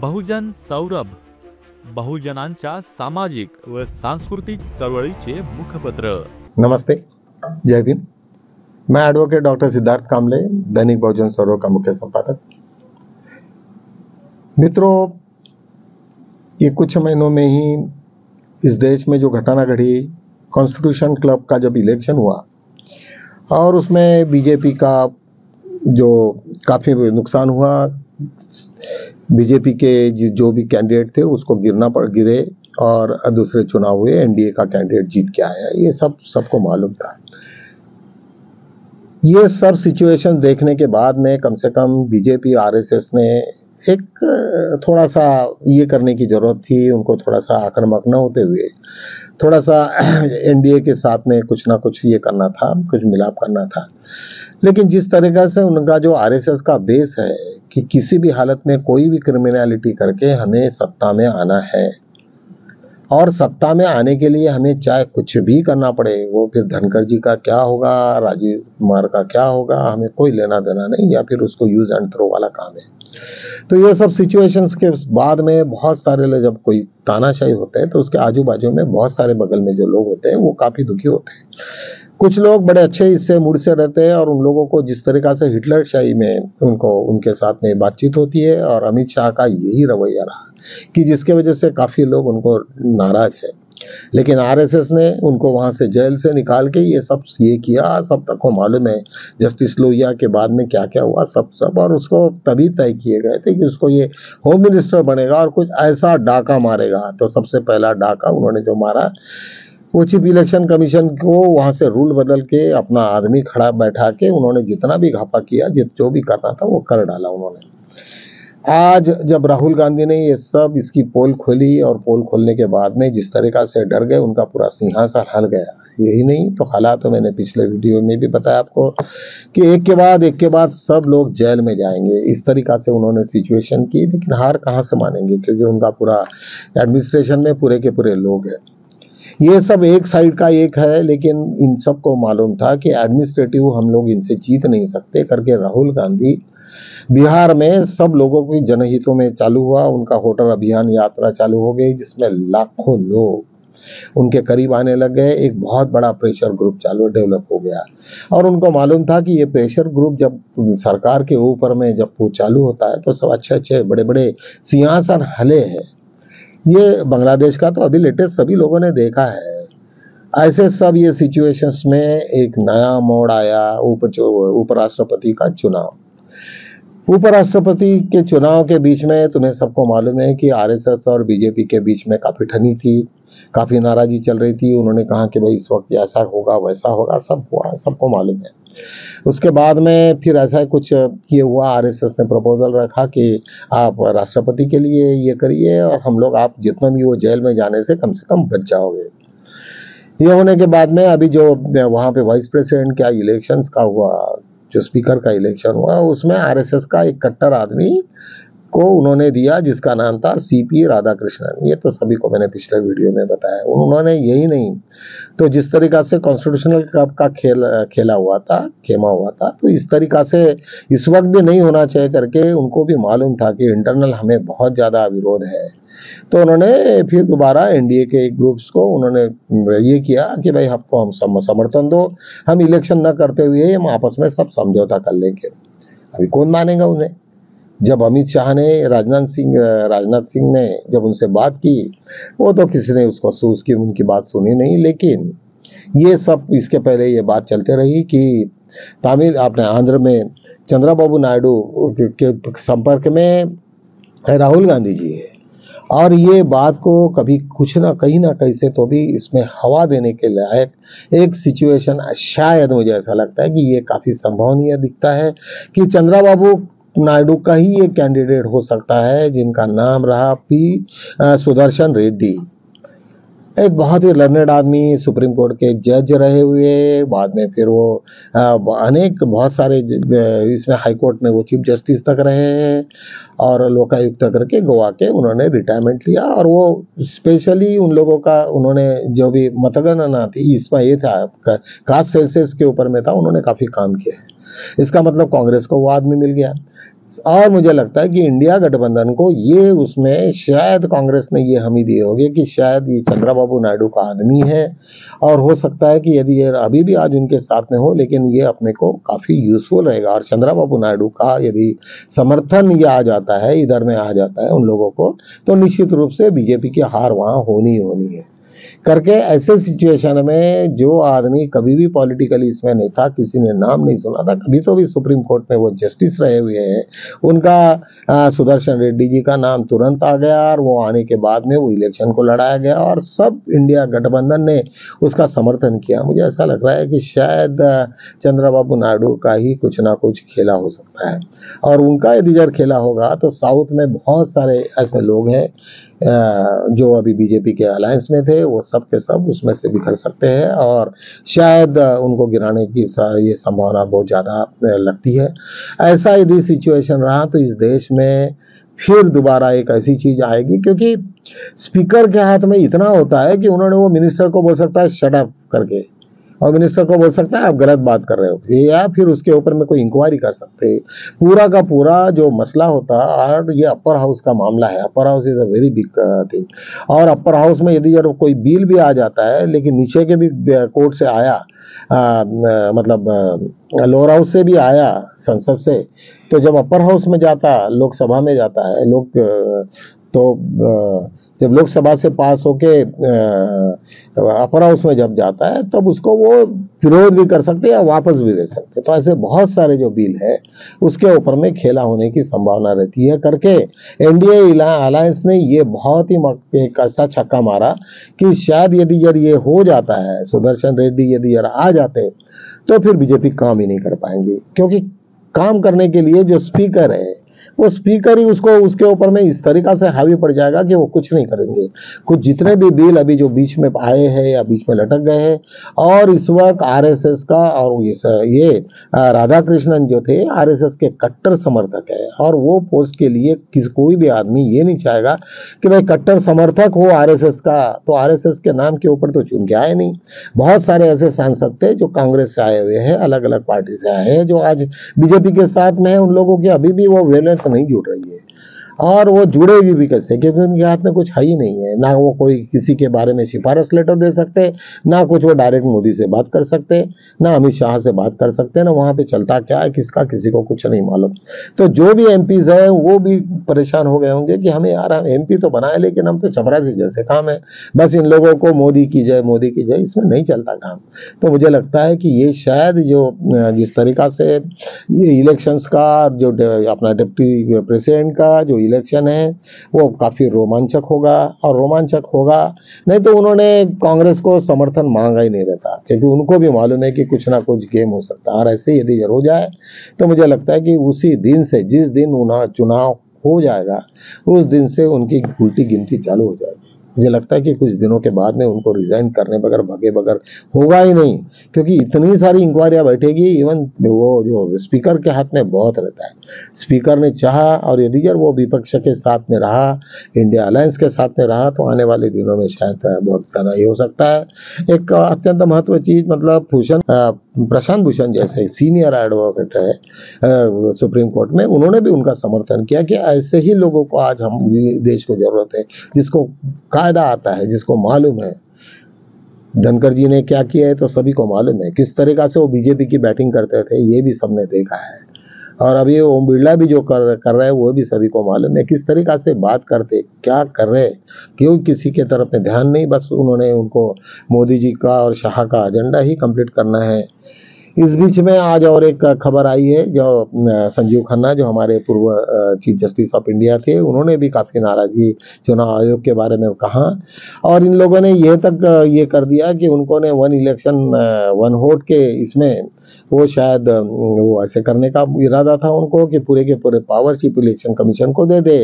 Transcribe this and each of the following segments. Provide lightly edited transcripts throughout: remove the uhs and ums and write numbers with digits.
बहुजन सौरभ, बहुजनांच्या सामाजिक व सांस्कृतिक चळवळीचे मुखपत्र। नमस्ते, जय भीम। मैं एडवोकेट डॉक्टर सिद्धार्थ कामले, दैनिक बहुजन सौरभ का मुख्य संपादक। मित्रों, ये कुछ महीनों में ही इस देश में जो घटना घटी, कॉन्स्टिट्यूशन क्लब का जब इलेक्शन हुआ और उसमें बीजेपी का जो काफी नुकसान हुआ, बीजेपी के जो भी कैंडिडेट थे उसको गिरे और दूसरे चुनाव हुए, एनडीए का कैंडिडेट जीत के आया। ये सबको मालूम था। ये सब सिचुएशन देखने के बाद में कम से कम बीजेपी आरएसएस ने एक थोड़ा सा ये करने की जरूरत थी, उनको थोड़ा सा आक्रामक न होते हुए थोड़ा सा एनडीए के साथ में कुछ ना कुछ ये करना था, कुछ मिलाप करना था। लेकिन जिस तरीका से उनका जो आरएसएस का बेस है कि किसी भी हालत में कोई भी क्रिमिनलिटी करके हमें सत्ता में आना है और सत्ता में आने के लिए हमें चाहे कुछ भी करना पड़े, वो फिर धनखड़ जी का क्या होगा, राजीव कुमार का क्या होगा, हमें कोई लेना देना नहीं, या फिर उसको यूज एंड थ्रो वाला काम है। तो ये सब सिचुएशंस के बाद में बहुत सारे लोग, जब कोई तानाशाही होते हैं तो उसके आजू बाजू में बहुत सारे बगल में जो लोग होते हैं वो काफी दुखी होते हैं। कुछ लोग बड़े अच्छे इससे मूड से रहते हैं और उन लोगों को जिस तरीका से हिटलर शाही में उनके साथ में बातचीत होती है, और अमित शाह का यही रवैया रहा कि जिसके वजह से काफी लोग उनको नाराज है। लेकिन आरएसएस ने उनको वहां से जेल से निकाल के ये किया, सब तक को मालूम है जस्टिस लोहिया के बाद में क्या क्या हुआ, सब और उसको तभी तय किए गए थे कि उसको ये होम मिनिस्टर बनेगा और कुछ ऐसा डाका मारेगा। तो सबसे पहला डाका उन्होंने जो मारा, वो चीफ इलेक्शन कमीशन को वहां से रूल बदल के अपना आदमी खड़ा बैठा के उन्होंने जितना भी घापा किया, जो भी करना था वो कर डाला उन्होंने। आज जब राहुल गांधी ने ये सब इसकी पोल खोली और पोल खोलने के बाद में जिस तरीका से डर गए, उनका पूरा सिंहासन हिल गया। यही नहीं तो हालात तो मैंने पिछले वीडियो में भी बताया आपको कि एक के बाद सब लोग जेल में जाएंगे। इस तरीका से उन्होंने सिचुएशन की, लेकिन हार कहाँ से मानेंगे, क्योंकि उनका पूरा एडमिनिस्ट्रेशन में पूरे के पूरे लोग हैं। ये सब एक साइड का एक है, लेकिन इन सबको मालूम था कि एडमिनिस्ट्रेटिव हम लोग इनसे जीत नहीं सकते करके राहुल गांधी बिहार में सब लोगों की जनहितों में चालू हुआ। उनका होटल अभियान यात्रा चालू हो गई, जिसमें लाखों लोग उनके करीब आने लग गए। एक बहुत बड़ा प्रेशर ग्रुप डेवलप हो गया और उनको मालूम था कि ये प्रेशर ग्रुप जब सरकार के ऊपर में जब चालू होता है तो सब अच्छे बड़े बड़े सिंहासन हले हैं। ये बांग्लादेश का तो अभी लेटेस्ट सभी लोगों ने देखा है। ऐसे सब ये सिचुएशंस में एक नया मोड़ आया, उपराष्ट्रपति का चुनाव। उपराष्ट्रपति के चुनाव के बीच में तुम्हें सबको मालूम है कि आरएसएस और बीजेपी के बीच में काफी ठनी थी, काफी नाराजगी चल रही थी। उन्होंने कहा कि भाई इस वक्त ऐसा होगा वैसा होगा, सब हुआ, सबको मालूम है। उसके बाद में फिर ऐसा कुछ ये हुआ, आरएसएस ने प्रपोजल रखा कि आप राष्ट्रपति के लिए ये करिए और हम लोग आप जितना भी वो जेल में जाने से कम बच जाओगे। ये होने के बाद में अभी जो वहां पे वाइस प्रेसिडेंट का इलेक्शंस का हुआ, जो स्पीकर का इलेक्शन हुआ, उसमें आरएसएस का एक कट्टर आदमी को उन्होंने दिया जिसका नाम था सीपी राधाकृष्णन। ये तो सभी को मैंने पिछले वीडियो में बताया। उन्होंने यही नहीं तो जिस तरीका से कॉन्स्टिट्यूशनल क्लब का खेमा हुआ था, तो इस तरीका से इस वक्त भी नहीं होना चाहिए करके उनको भी मालूम था कि इंटरनल हमें बहुत ज्यादा विरोध है। तो उन्होंने फिर दोबारा एनडीए के ग्रुप्स को उन्होंने ये किया कि भाई आपको हम समर्थन दो, हम इलेक्शन न करते हुए हम आपस में सब समझौता कर लेंगे। अभी कौन मानेगा उन्हें? जब अमित शाह ने राजनाथ सिंह ने जब उनसे बात की, वो तो किसी ने उनकी बात सुनी नहीं। लेकिन ये सब इसके पहले ये बात चलते रही कि अपने आंध्र में चंद्रबाबू नायडू के संपर्क में राहुल गांधी जी है, और ये बात को कभी कुछ ना कहीं से तो भी इसमें हवा देने के लायक एक सिचुएशन शायद मुझे ऐसा लगता है कि ये काफी संभावनीय दिखता है कि चंद्रबाबू नायडू का ही एक कैंडिडेट हो सकता है, जिनका नाम रहा पी सुदर्शन रेड्डी। एक बहुत ही लर्नेड आदमी, सुप्रीम कोर्ट के जज रहे हुए, बाद में फिर वो बहुत सारे इसमें हाई कोर्ट में वो चीफ जस्टिस तक रहे हैं और लोकायुक्त करके गोवा के उन्होंने रिटायरमेंट लिया। और वो स्पेशली उन लोगों का उन्होंने जो भी मतगणना थी इसमें ये था कास्ट सेंसस के ऊपर में था, उन्होंने काफी काम किया है। इसका मतलब कांग्रेस को वो आदमी मिल गया। और मुझे लगता है कि इंडिया गठबंधन को ये उसमें शायद कांग्रेस ने ये हमी दी होगी कि शायद ये चंद्रबाबू नायडू का आदमी है, और हो सकता है कि यदि ये अभी भी आज उनके साथ में हो, लेकिन ये अपने को काफी यूजफुल रहेगा। और चंद्रबाबू नायडू का यदि समर्थन ये आ जाता है, इधर में आ जाता है उन लोगों को, तो निश्चित रूप से बीजेपी की हार वहां होनी होनी है करके। ऐसे सिचुएशन में जो आदमी कभी भी पॉलिटिकली इसमें नहीं था, किसी ने नाम नहीं सुना था, कभी तो भी सुप्रीम कोर्ट में वो जस्टिस रहे हुए हैं, उनका सुदर्शन रेड्डी जी का नाम तुरंत आ गया, और वो आने के बाद में वो इलेक्शन को लड़ाया गया और सब इंडिया गठबंधन ने उसका समर्थन किया। मुझे ऐसा लग रहा है कि शायद चंद्रबाबू नायडू का ही कुछ ना कुछ खेला हो सकता है, और उनका यदि जर खेला होगा तो साउथ में बहुत सारे ऐसे लोग हैं जो अभी बीजेपी के अलायंस में थे, वो सब के सब उसमें से बिखर सकते हैं, और शायद उनको गिराने की ये संभावना बहुत ज़्यादा लगती है। ऐसा यदि सिचुएशन रहा तो इस देश में फिर दोबारा एक ऐसी चीज आएगी, क्योंकि स्पीकर के हाथ में इतना होता है कि उन्होंने वो मिनिस्टर को बोल सकता है शट अप करके, और मिनिस्टर को बोल सकता है आप गलत बात कर रहे हो, या फिर उसके ऊपर में कोई इंक्वायरी कर सकते हैं। पूरा का पूरा जो मसला होता है, और ये अपर हाउस का मामला है, upper house is a very big thing, और अपर हाउस में यदि जब कोई बिल भी आ जाता है, लेकिन नीचे के भी कोर्ट से आया, मतलब लोअर हाउस से भी आया, संसद से, तो जब अपर हाउस में जाता, लोकसभा में जाता है, जब लोकसभा से पास होके अपर हाउस में जब जाता है, तब उसको वो विरोध भी कर सकते हैं या वापस भी ले सकते हैं। तो ऐसे बहुत सारे जो बिल है उसके ऊपर में खेला होने की संभावना रहती है करके एनडीए अलायंस ने ये बहुत ही एक ऐसा छक्का मारा कि शायद यदि ये हो जाता है, सुदर्शन रेड्डी यदि आ जाते, तो फिर बीजेपी काम ही नहीं कर पाएंगे, क्योंकि काम करने के लिए जो स्पीकर है, वो स्पीकर ही उसको उसके ऊपर में इस तरीका से हावी पड़ जाएगा कि वो कुछ नहीं करेंगे। कुछ जितने भी बिल अभी जो बीच में आए हैं या बीच में लटक गए हैं, और इस वक्त आरएसएस का, और ये राधा कृष्णन जो थे आरएसएस के कट्टर समर्थक है, और वो पोस्ट के लिए कोई भी आदमी ये नहीं चाहेगा कि भाई कट्टर समर्थक हो आरएसएस का, तो आरएसएस के नाम के ऊपर तो चुन के आए नहीं। बहुत सारे ऐसे सांसद थे जो कांग्रेस से आए हुए हैं, अलग अलग पार्टी से आए हैं, जो आज बीजेपी के साथ में है, उन लोगों की अभी भी वो वैलेंस नहीं जुड़ रही है, और वो जुड़ेगी भी कैसे, क्योंकि उनके हाथ में कुछ है ही नहीं है। ना वो कोई किसी के बारे में सिफारिश लेटर दे सकते, ना कुछ वो डायरेक्ट मोदी से बात कर सकते, ना अमित शाह से बात कर सकते, ना वहां पे चलता क्या है किसका, किसी को कुछ नहीं मालूम। तो जो भी एमपीज है वो भी परेशान हो गए होंगे कि हमें यार, हम एमपी तो बनाए, लेकिन हम तो चपरासी जैसे काम है, बस इन लोगों को मोदी की जय, मोदी की जय, इसमें नहीं चलता काम। तो मुझे लगता है कि ये शायद जो जिस तरीका से ये इलेक्शंस का, जो अपना डिप्टी प्रेसिडेंट का जो इलेक्शन है, वो काफी रोमांचक होगा, और रोमांचक होगा नहीं तो उन्होंने कांग्रेस को समर्थन मांगा ही नहीं रहता, क्योंकि उनको भी मालूम है कि कुछ ना कुछ गेम हो सकता है। और ऐसे यदि हो जाए तो मुझे लगता है कि उसी दिन से, जिस दिन चुनाव हो जाएगा, उस दिन से उनकी उल्टी गिनती चालू हो जाएगी। मुझे लगता है कि कुछ दिनों के बाद में उनको रिजाइन करने बगैर भगे बगैर होगा ही नहीं, क्योंकि इतनी सारी इंक्वायरियां बैठेगी। इवन वो जो स्पीकर के हाथ में बहुत रहता है, स्पीकर ने चाहा, और यदि वो विपक्ष के साथ में रहा, इंडिया अलायंस के साथ में रहा, तो आने वाले दिनों में शायद बहुत ज्यादा ये हो सकता है। एक अत्यंत महत्व चीज, मतलब प्रशांत भूषण जैसे सीनियर एडवोकेट है सुप्रीम कोर्ट में, उन्होंने भी उनका समर्थन किया कि ऐसे ही लोगों को आज हम देश को जरूरत है, जिसको कायदा आता है, जिसको मालूम है। धनखड़ जी ने क्या किया है तो सभी को मालूम है, किस तरीका से वो बीजेपी की बैटिंग करते थे, ये भी सबने देखा है। और अभी ओम बिरला भी जो कर रहे हैं, वो भी सभी को मालूम है, किस तरीका से बात करते, क्या कर रहे, क्यों किसी के तरफ में ध्यान नहीं, बस उन्होंने उनको मोदी जी का और शाह का एजेंडा ही कंप्लीट करना है। इस बीच में आज और एक खबर आई है, जो संजीव खन्ना, जो हमारे पूर्व चीफ जस्टिस ऑफ इंडिया थे, उन्होंने भी काफी नाराजगी चुनाव आयोग के बारे में कहा, और इन लोगों ने ये तक ये कर दिया कि उनको ने वन इलेक्शन वन वोट के इसमें वो शायद वो ऐसे करने का इरादा था उनको कि पूरे के पूरे पावर चीफ इलेक्शन कमीशन को दे दे,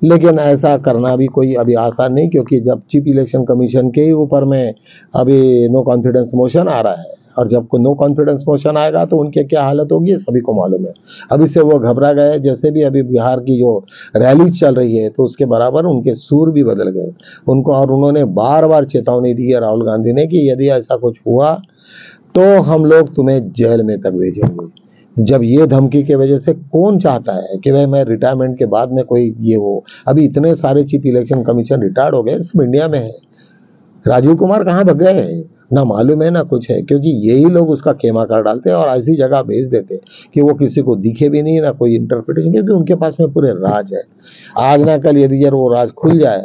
लेकिन ऐसा करना भी कोई अभी आसान नहीं, क्योंकि जब चीफ इलेक्शन कमीशन के ही ऊपर में अभी नो कॉन्फिडेंस मोशन आ रहा है, और जब को नो कॉन्फिडेंस मोशन आएगा तो उनके क्या हालत होगी सभी को मालूम है। अभी से वो घबरा गए, जैसे भी अभी बिहार की जो रैली चल रही है, तो उसके बराबर उनके सूर भी बदल गए उनको, और उन्होंने बार बार चेतावनी दी है राहुल गांधी ने कि यदि ऐसा कुछ हुआ तो हम लोग तुम्हें जेल में तक भेजेंगे। जब ये धमकी के वजह से कौन चाहता है कि भाई मैं रिटायरमेंट के बाद में कोई ये हो। अभी इतने सारे चीफ इलेक्शन कमीशन रिटायर्ड हो गए, सब इंडिया में है। राजीव कुमार कहाँ भग गए, ना मालूम है ना कुछ है, क्योंकि यही लोग उसका खेमा कर डालते हैं और ऐसी जगह भेज देते कि वो किसी को दिखे भी नहीं, ना कोई इंटरप्रिटेशन, क्योंकि उनके पास में पूरे राज है। आज ना कल यदि यार वो राज खुल जाए,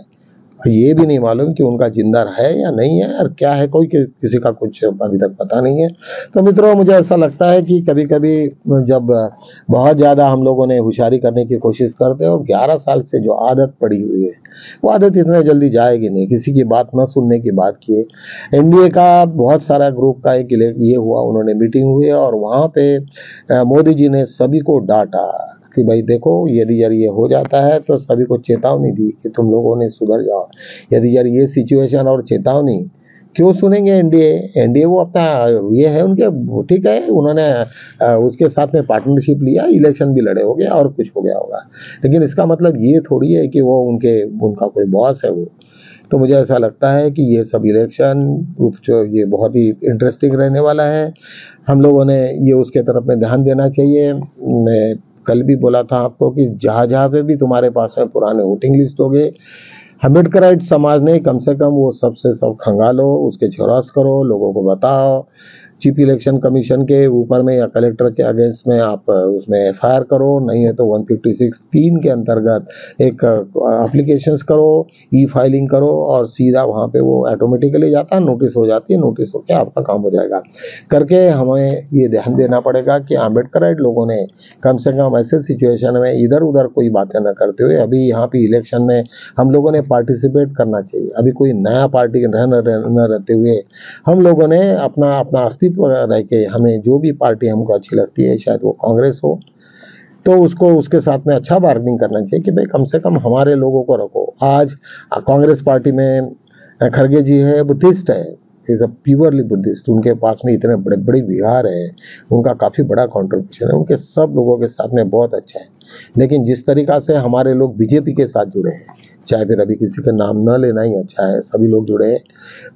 ये भी नहीं मालूम कि उनका जिंदा है या नहीं है और क्या है, कोई किसी का कुछ अभी तक पता नहीं है। तो मित्रों, मुझे ऐसा लगता है कि कभी कभी जब बहुत ज़्यादा हम लोगों ने होशियारी करने की कोशिश करते हैं और 11 साल से जो आदत पड़ी हुई है, वो आदत इतने जल्दी जाएगी नहीं। किसी की बात न सुनने की बात किए। एनडीए का बहुत सारा ग्रुप का एक ये हुआ, उन्होंने मीटिंग हुई और वहाँ पे मोदी जी ने सभी को डांटा कि भाई देखो, यदि यार ये हो जाता है तो सभी को चेतावनी दी कि तुम लोगों ने सुधर जाओ। यदि यार ये सिचुएशन और चेतावनी क्यों सुनेंगे एनडीए वो अपना ये है उनके, ठीक है, उन्होंने उसके साथ में पार्टनरशिप लिया, इलेक्शन भी लड़े हो गया और कुछ हो गया होगा, लेकिन इसका मतलब ये थोड़ी है कि वो उनका कोई बॉस है वो। तो मुझे ऐसा लगता है कि ये सब इलेक्शन जो ये बहुत ही इंटरेस्टिंग रहने वाला है। हम लोगों ने ये उसके तरफ में ध्यान देना चाहिए। मैं कल भी बोला था आपको कि जहाँ जहाँ पे भी तुम्हारे पास में पुराने वोटिंग लिस्ट हो गए, अम्बेडकराइट समाज ने कम से कम वो सबसे सब खंगालो, उसके झेरॉक्स करो, लोगों को बताओ। चीफ इलेक्शन कमीशन के ऊपर में या कलेक्टर के अगेंस्ट में आप उसमें एफआईआर करो, नहीं है तो 156(3) के अंतर्गत एक एप्लीकेशंस करो, ई फाइलिंग करो और सीधा वहाँ पे वो ऑटोमेटिकली जाता है, नोटिस हो जाती है, नोटिस होकर आपका काम हो जाएगा। करके हमें ये ध्यान देना पड़ेगा कि अम्बेडकराइट लोगों ने कम से कम ऐसे सिचुएशन में इधर उधर कोई बातें न करते हुए अभी यहाँ पे इलेक्शन में हम लोगों ने पार्टिसिपेट करना चाहिए। अभी कोई नया पार्टी न रहते हुए हम लोगों ने अपना अस्तित्व रह के, हमें जो भी पार्टी हमको अच्छी लगती है, चाहे वो कांग्रेस हो, तो उसको उसके साथ में अच्छा बार्गेनिंग करना चाहिए कि भाई कम से कम हमारे लोगों को रखो। आज कांग्रेस पार्टी में खड़गे जी है, बुद्धिस्ट है, इज अ प्योरली बुद्धिस्ट, उनके पास में इतने बड़े बड़े विहार है, उनका काफ़ी बड़ा कॉन्ट्रीब्यूशन है, उनके सब लोगों के साथ में बहुत अच्छा है। लेकिन जिस तरीका से हमारे लोग बीजेपी के साथ जुड़े हैं, चाहे फिर अभी किसी का नाम न लेना ही अच्छा है, सभी लोग जुड़े हैं,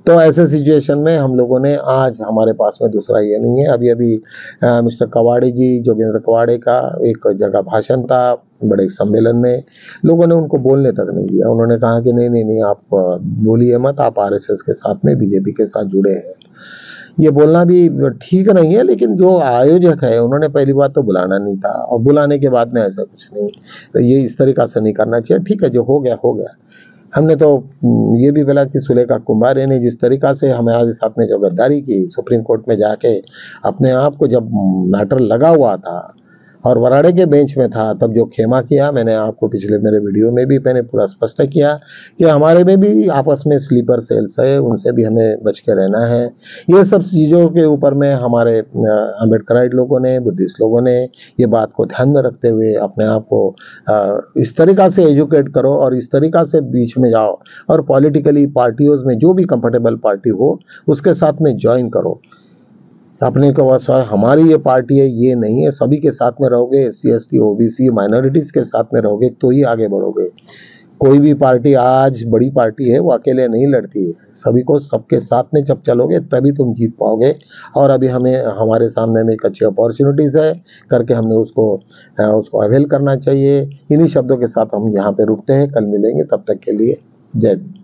तो ऐसे सिचुएशन में हम लोगों ने आज हमारे पास में दूसरा ये नहीं है। अभी अभी मिस्टर कवाड़े जी, जोगेंद्र कवाड़े का एक जगह भाषण था बड़े सम्मेलन में, लोगों ने उनको बोलने तक नहीं दिया। उन्होंने कहा कि नहीं नहीं नहीं, आप बोलिए मत, आप आरएसएस के साथ में, बीजेपी के साथ जुड़े हैं। ये बोलना भी ठीक नहीं है, लेकिन जो आयोजक है उन्होंने पहली बात तो बुलाना नहीं था, और बुलाने के बाद में ऐसा कुछ नहीं, तो ये इस तरीका से नहीं करना चाहिए। ठीक है, जो हो गया हो गया। हमने तो ये भी बोला कि सुलेखा कुंभारे ने जिस तरीका से हमारे साथ में जो गद्दारी की, सुप्रीम कोर्ट में जाके अपने आप को जब मैटर लगा हुआ था और वराड़े के बेंच में था, तब जो खेमा किया, मैंने आपको पिछले मेरे वीडियो में भी मैंने पूरा स्पष्ट किया कि हमारे में भी आपस में स्लीपर सेल्स है, उनसे भी हमें बच के रहना है। ये सब चीज़ों के ऊपर में हमारे अम्बेडकराइट लोगों ने, बुद्धिस्ट लोगों ने ये बात को ध्यान में रखते हुए अपने आप को इस तरीका से एजुकेट करो और इस तरीका से बीच में जाओ और पॉलिटिकली पार्टियों में जो भी कंफर्टेबल पार्टी हो उसके साथ में ज्वाइन करो। अपने को बस हमारी ये पार्टी है ये नहीं है, सभी के साथ में रहोगे, SC ST OBC माइनॉरिटीज़ के साथ में रहोगे तो ही आगे बढ़ोगे। कोई भी पार्टी आज बड़ी पार्टी है वो अकेले नहीं लड़ती है, सभी को सबके साथ में जब चलोगे तभी तुम जीत पाओगे। और अभी हमारे सामने में एक अच्छी अपॉर्चुनिटीज़ है करके हमने उसको अवेल करना चाहिए। इन्हीं शब्दों के साथ हम यहाँ पे रुकते हैं, कल मिलेंगे, तब तक के लिए जय हिंद।